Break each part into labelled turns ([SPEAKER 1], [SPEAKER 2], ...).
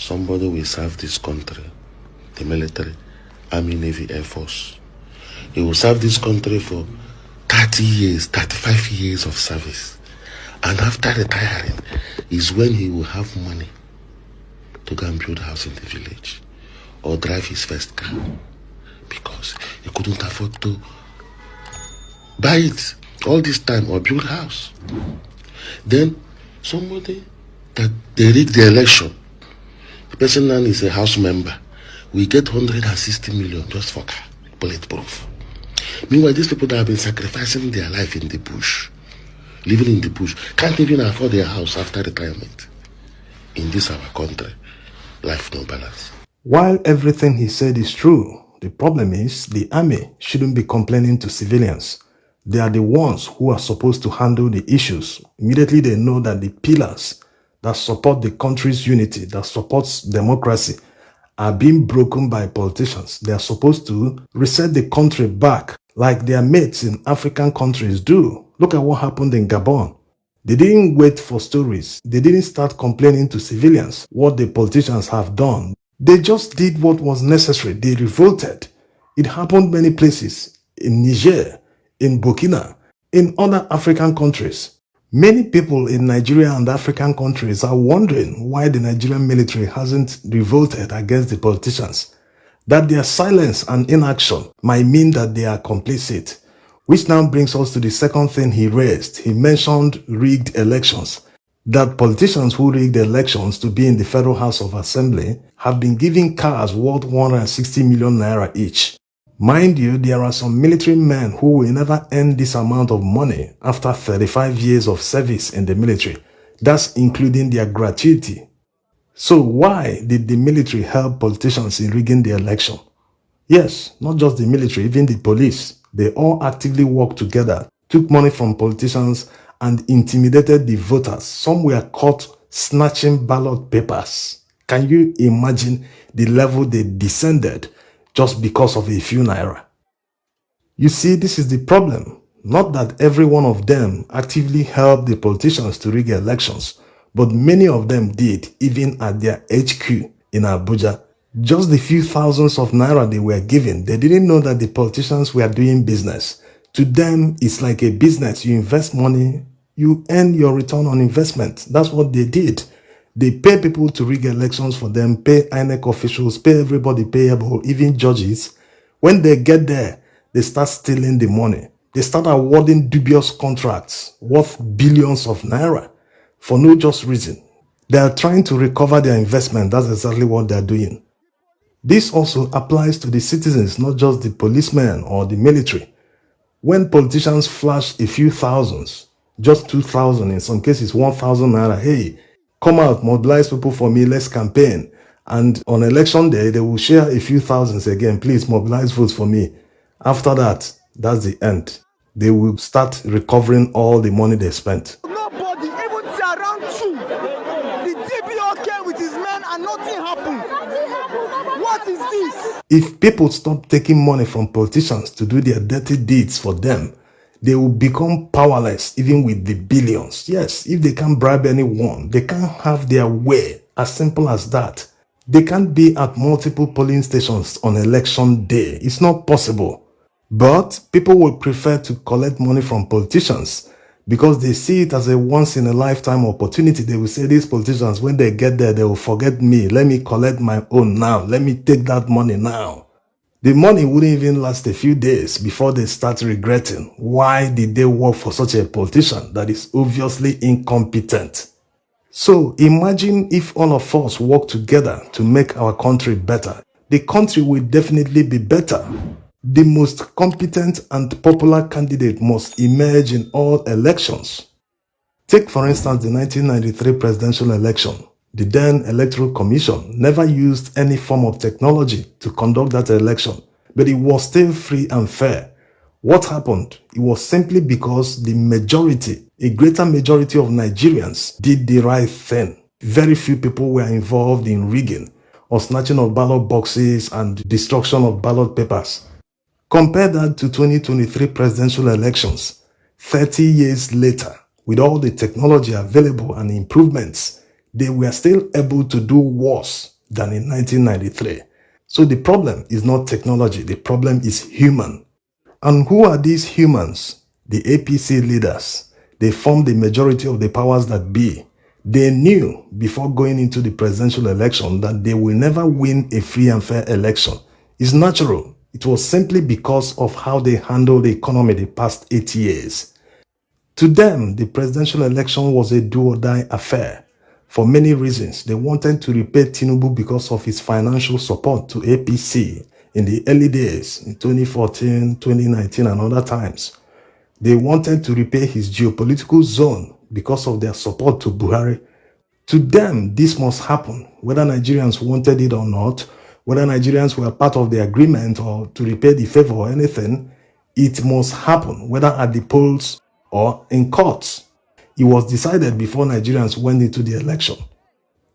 [SPEAKER 1] somebody will serve this country, the military, army, navy, air force. He will serve this country for 30 years, 35 years of service. And after retiring is when he will have money to go and build a house in the village or drive his first car, because he couldn't afford to buy it all this time or build a house. Then somebody that they rigged the election, the person now is a house member, we get 160 million just for car, bulletproof. Meanwhile, these people that have been sacrificing their life in the bush, living in the bush, can't even afford their house after retirement. In this our country, life no balance.
[SPEAKER 2] While everything he said is true, the problem is the army shouldn't be complaining to civilians. They are the ones who are supposed to handle the issues. Immediately they know that the pillars that support the country's unity, that supports democracy, are being broken by politicians. They are supposed to reset the country back like their mates in African countries do. Look at what happened in Gabon. They didn't wait for stories. They didn't start complaining to civilians what the politicians have done. They just did what was necessary. They revolted. It happened many places, in Niger, in Burkina, in other African countries. Many people in Nigeria and African countries are wondering why the Nigerian military hasn't revolted against the politicians. That their silence and inaction might mean that they are complicit. Which now brings us to the second thing he raised. He mentioned rigged elections. That politicians who rigged elections to be in the Federal House of Assembly have been given cars worth 160 million naira each. Mind you, there are some military men who will never earn this amount of money after 35 years of service in the military. That's including their gratuity. So why did the military help politicians in rigging the election? Yes, not just the military, even the police. They all actively worked together, took money from politicians and intimidated the voters. Some were caught snatching ballot papers. Can you imagine the level they descended just because of a few naira? You see, this is the problem. Not that every one of them actively helped the politicians to rig elections, but many of them did, even at their HQ in Abuja. Just the few thousands of naira they were given, they didn't know that the politicians were doing business. To them, it's like a business. You invest money, you earn your return on investment. That's what they did. They pay people to rig elections for them, pay INEC officials, pay everybody payable, even judges. When they get there, they start stealing the money. They start awarding dubious contracts worth billions of naira for no just reason. They are trying to recover their investment. That's exactly what they are doing. This also applies to the citizens, not just the policemen or the military. When politicians flash a few thousands, just 2,000, in some cases 1,000 naira, hey, come out, mobilize people for me, let's campaign. And on election day, they will share a few thousands again, please mobilize votes for me. After that, that's the end. They will start recovering all the money they spent.
[SPEAKER 3] Nobody even around you. The DBO came with his men and nothing happened. What is this?
[SPEAKER 2] If people stop taking money from politicians to do their dirty deeds for them, they will become powerless even with the billions. Yes, if they can't bribe anyone, they can't have their way. As simple as that. They can't be at multiple polling stations on election day. It's not possible. But people would prefer to collect money from politicians because they see it as a once-in-a-lifetime opportunity. They will say, these politicians, when they get there, they will forget me. Let me collect my own now. Let me take that money now. The money wouldn't even last a few days before they start regretting. Why did they work for such a politician that is obviously incompetent? So imagine if all of us work together to make our country better. The country will definitely be better. The most competent and popular candidate must emerge in all elections. Take, for instance, the 1993 presidential election. The then Electoral Commission never used any form of technology to conduct that election, but it was still free and fair. What happened? It was simply because the majority, a greater majority of Nigerians, did the right thing. Very few people were involved in rigging or snatching of ballot boxes and destruction of ballot papers. Compare that to 2023 presidential elections. 30 years later, with all the technology available and improvements, they were still able to do worse. than in 1993. So the problem is not technology, the problem is human. And who are these humans? The APC leaders. They form the majority of the powers that be. They knew before going into the presidential election that they will never win a free and fair election. It's natural. It was simply because of how they handled the economy the past 8 years. To them, the presidential election was a do-or-die affair. For many reasons, they wanted to repay Tinubu because of his financial support to APC in the early days, in 2014, 2019, and other times. They wanted to repay his geopolitical zone because of their support to Buhari. To them, this must happen, whether Nigerians wanted it or not, whether Nigerians were part of the agreement or to repay the favor or anything, it must happen, whether at the polls or in courts. It was decided before Nigerians went into the election.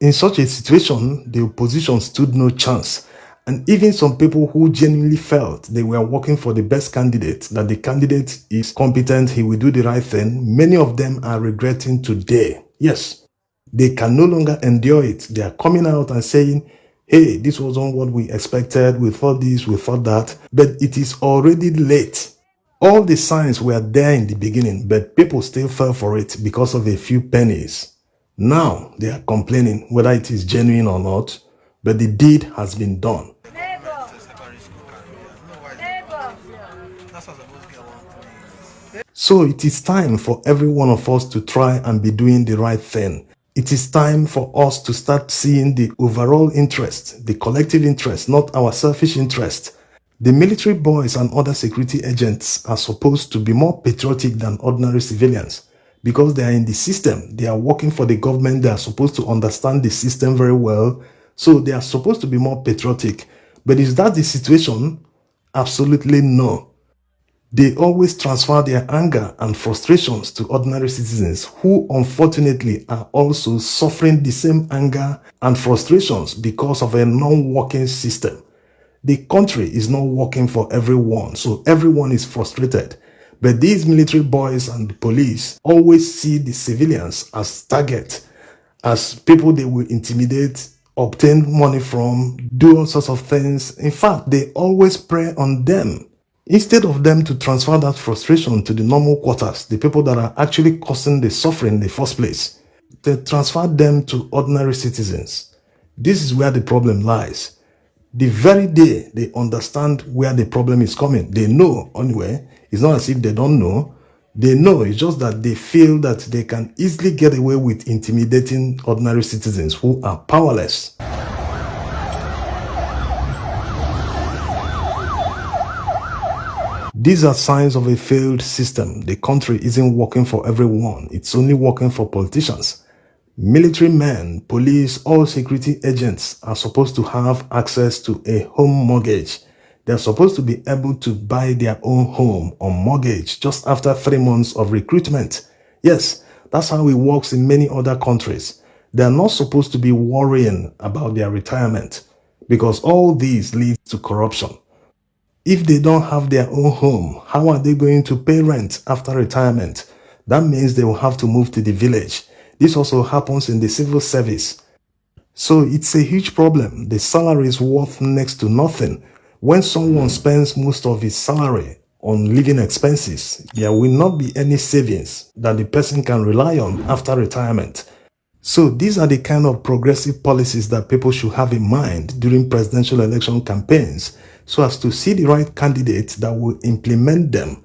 [SPEAKER 2] In such a situation, the opposition stood no chance. And even some people who genuinely felt they were working for the best candidate, that the candidate is competent, he will do the right thing, many of them are regretting today. Yes, they can no longer endure it. They are coming out and saying, hey, this wasn't what we expected, we thought this, we thought that, but it is already late. All the signs were there in the beginning, but people still fell for it because of a few pennies. Now they are complaining whether it is genuine or not, but the deed has been done. So it is time for every one of us to try and be doing the right thing. It is time for us to start seeing the overall interest, the collective interest, not our selfish interest. The military boys and other security agents are supposed to be more patriotic than ordinary civilians because they are in the system. They are working for the government. They are supposed to understand the system very well. So they are supposed to be more patriotic. But is that the situation? Absolutely no. They always transfer their anger and frustrations to ordinary citizens who unfortunately are also suffering the same anger and frustrations because of a non-working system. The country is not working for everyone, so everyone is frustrated. But these military boys and the police always see the civilians as target, as people they will intimidate, obtain money from, do all sorts of things. In fact, they always prey on them. Instead of them to transfer that frustration to the normal quarters, the people that are actually causing the suffering in the first place, they transfer them to ordinary citizens. This is where the problem lies. The very day they understand where the problem is coming, they know anyway. It's not as if they don't know. They know, it's just that they feel that they can easily get away with intimidating ordinary citizens who are powerless. These are signs of a failed system. The country isn't working for everyone. It's only working for politicians. Military men, police, all security agents are supposed to have access to a home mortgage. They're supposed to be able to buy their own home on mortgage just after 3 months of recruitment. Yes, that's how it works in many other countries. They're not supposed to be worrying about their retirement because all these leads to corruption. If they don't have their own home, how are they going to pay rent after retirement? That means they will have to move to the village. This also happens in the civil service. So it's a huge problem. The salary is worth next to nothing. When someone spends most of his salary on living expenses, there will not be any savings that the person can rely on after retirement. So these are the kind of progressive policies that people should have in mind during presidential election campaigns so as to see the right candidate that will implement them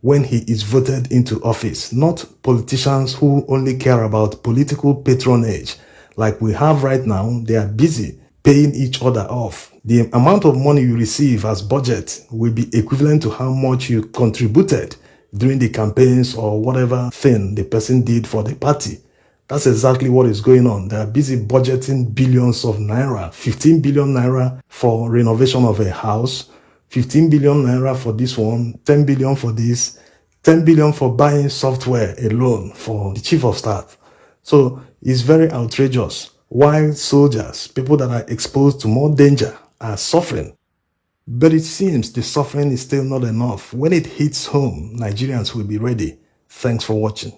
[SPEAKER 2] when he is voted into office, not politicians who only care about political patronage. Like we have right now, they are busy paying each other off. The amount of money you receive as budget will be equivalent to how much you contributed during the campaigns or whatever thing the person did for the party. That's exactly what is going on. They are busy budgeting billions of naira, 15 billion naira for renovation of a house, 15 billion naira for this one, 10 billion for this, 10 billion for buying software alone for the chief of staff. So it's very outrageous. While soldiers, people that are exposed to more danger, are suffering. But it seems the suffering is still not enough. When it hits home, Nigerians will be ready. Thanks for watching.